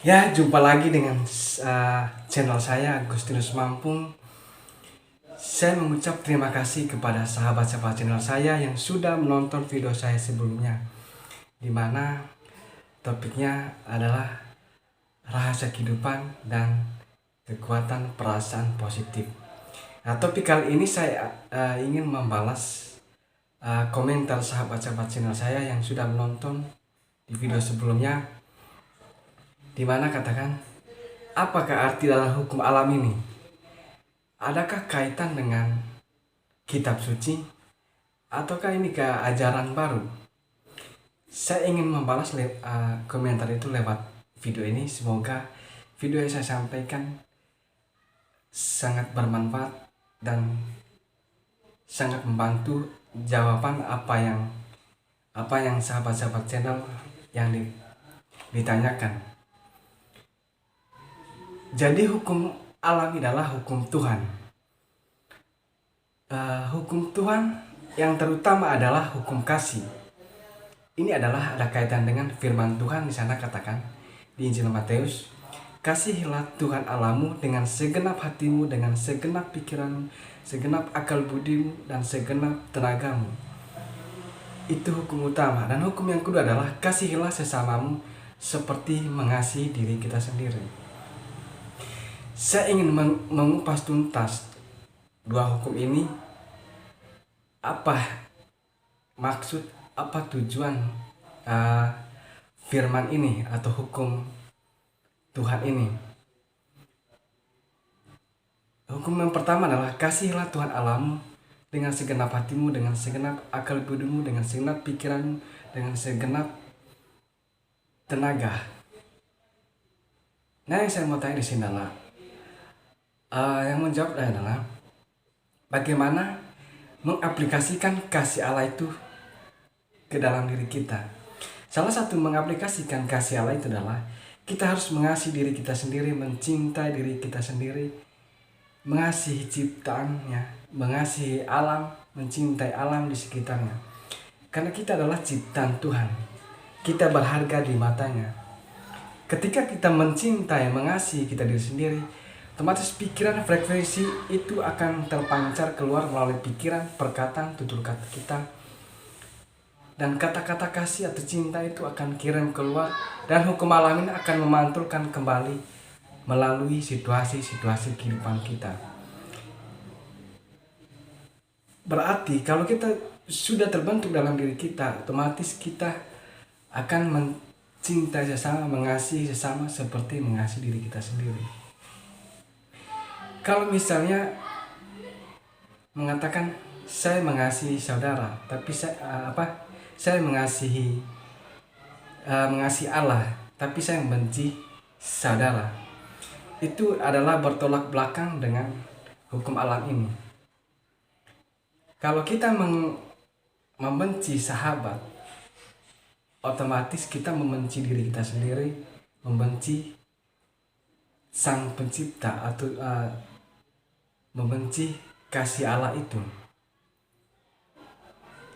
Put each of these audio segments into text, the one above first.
Ya, jumpa lagi dengan channel saya Agustinus Mampung. Saya mengucap terima kasih kepada sahabat-sahabat channel saya yang sudah menonton video saya sebelumnya, di mana topiknya adalah rahasia kehidupan dan kekuatan perasaan positif. Nah, topik kali ini saya ingin membalas komentar sahabat-sahabat channel saya yang sudah menonton di video sebelumnya, di mana katakan, apakah arti dalam hukum alam ini? Adakah kaitan dengan kitab suci? Ataukah ini ke ajaran baru? Saya ingin membalas komentar itu lewat video ini. Semoga video yang saya sampaikan sangat bermanfaat dan sangat membantu jawaban apa yang sahabat-sahabat channel yang ditanyakan. Jadi hukum alam adalah hukum Tuhan. Hukum Tuhan yang terutama adalah hukum kasih. Ini adalah ada kaitan dengan firman Tuhan di sana katakan di Injil Matius, kasihilah Tuhan Allahmu dengan segenap hatimu, dengan segenap pikiranmu, segenap akal budimu, dan segenap tenagamu. Itu hukum utama. Dan hukum yang kedua adalah kasihilah sesamamu seperti mengasihi diri kita sendiri. Saya ingin mengupas tuntas dua hukum ini. Apa maksud, apa tujuan firman ini atau hukum Tuhan ini? Hukum yang pertama adalah kasihilah Tuhan Allahmu dengan segenap hatimu, dengan segenap akal budimu, dengan segenap pikiranmu, dengan segenap tenaga. Nah, yang saya mau tanya di sini adalah yang menjawab adalah bagaimana mengaplikasikan kasih Allah itu ke dalam diri kita. Salah satu mengaplikasikan kasih Allah itu adalah kita harus mengasihi diri kita sendiri, mencintai diri kita sendiri, mengasihi ciptaannya, mengasihi alam, mencintai alam di sekitarnya. Karena kita adalah ciptaan Tuhan, kita berharga di matanya. Ketika kita mencintai, mengasihi kita diri sendiri, otomatis pikiran frekuensi itu akan terpancar keluar melalui pikiran, perkataan, tutur kata kita. Dan kata-kata kasih atau cinta itu akan kirim keluar. Dan hukum alam ini akan memantulkan kembali melalui situasi-situasi kehidupan kita. Berarti kalau kita sudah terbentuk dalam diri kita, otomatis kita akan mencintai sesama, mengasihi sesama seperti mengasihi diri kita sendiri. Kalau misalnya mengatakan saya mengasihi saudara, tapi saya mengasihi Allah, tapi saya membenci saudara, itu adalah bertolak belakang dengan hukum alam ini. Kalau kita membenci sahabat, otomatis kita membenci diri kita sendiri, membenci Sang Pencipta atau membenci kasih Allah itu.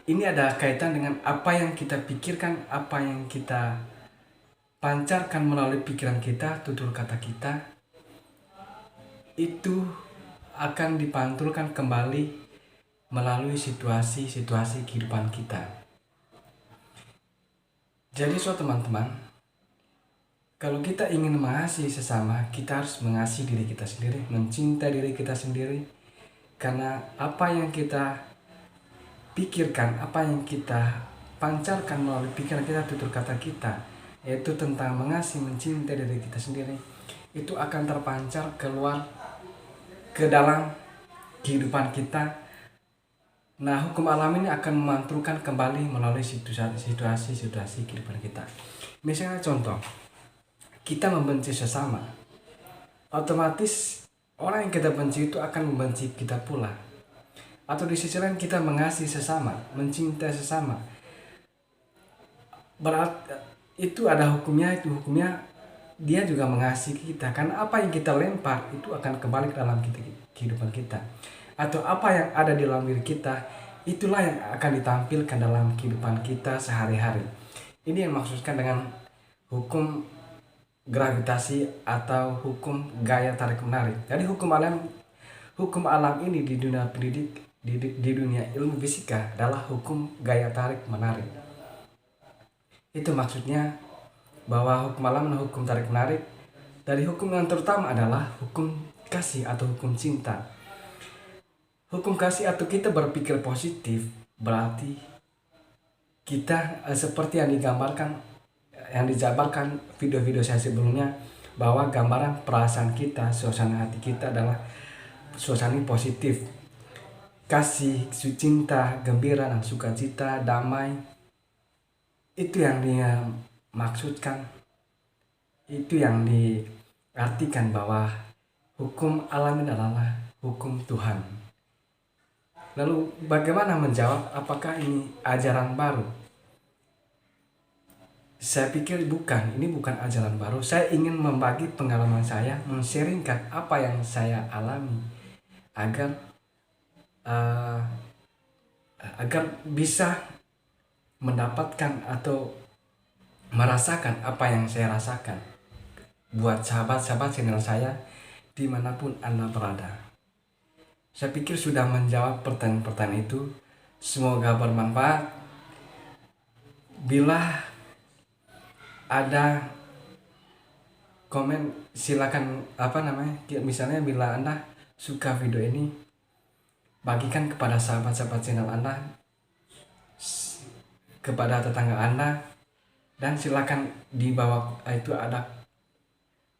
Ini ada kaitan dengan apa yang kita pikirkan, apa yang kita pancarkan melalui pikiran kita, tutur kata kita, itu akan dipantulkan kembali melalui situasi-situasi kehidupan kita. Jadi teman-teman, kalau kita ingin mengasihi sesama, kita harus mengasihi diri kita sendiri, mencintai diri kita sendiri. Karena apa yang kita pikirkan, apa yang kita pancarkan melalui pikiran kita, tutur kata kita, yaitu tentang mengasihi, mencintai diri kita sendiri, itu akan terpancar keluar ke dalam kehidupan kita. Nah, hukum alam ini akan memantulkan kembali melalui situasi-situasi kehidupan kita. Misalnya contoh, kita membenci sesama, otomatis orang yang kita benci itu akan membenci kita pula. Atau di sisi lain kita mengasihi sesama, mencintai sesama, berarti itu ada hukumnya, dia juga mengasihi kita. Karena apa yang kita lempar itu akan kembali ke dalam kehidupan kita. Atau apa yang ada di dalam diri kita, itulah yang akan ditampilkan dalam kehidupan kita sehari-hari. Ini yang maksudkan dengan hukum gravitasi atau hukum gaya tarik menarik. Jadi hukum alam ini di dunia pendidik di dunia ilmu fisika adalah hukum gaya tarik menarik. Itu maksudnya bahwa hukum alam dan hukum tarik menarik, dari hukum yang terutama adalah hukum kasih atau hukum cinta. Hukum kasih atau kita berpikir positif berarti kita seperti yang dijabarkan video-video saya sebelumnya, bahwa gambaran perasaan kita, suasana hati kita adalah suasana positif, kasih, cinta, gembira dan sukacita, damai. Itu yang dia maksudkan, itu yang diartikan bahwa hukum alam adalah hukum Tuhan. Lalu bagaimana menjawab apakah ini ajaran baru? Saya pikir ini bukan ajaran baru. Saya ingin membagi pengalaman saya, men-sharingkan apa yang saya alami agar bisa mendapatkan atau merasakan apa yang saya rasakan. Buat sahabat-sahabat channel saya dimanapun Anda berada. Saya pikir sudah menjawab pertanyaan-pertanyaan itu. Semoga bermanfaat. Bila ada komen silakan misalnya bila Anda suka video ini, bagikan kepada sahabat-sahabat channel Anda, kepada tetangga Anda, dan silakan di bawah itu ada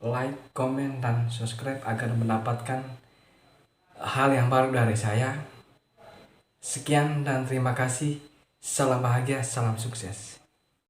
like, komen, dan subscribe agar mendapatkan hal yang baru dari saya. Sekian dan terima kasih. Salam bahagia, salam sukses.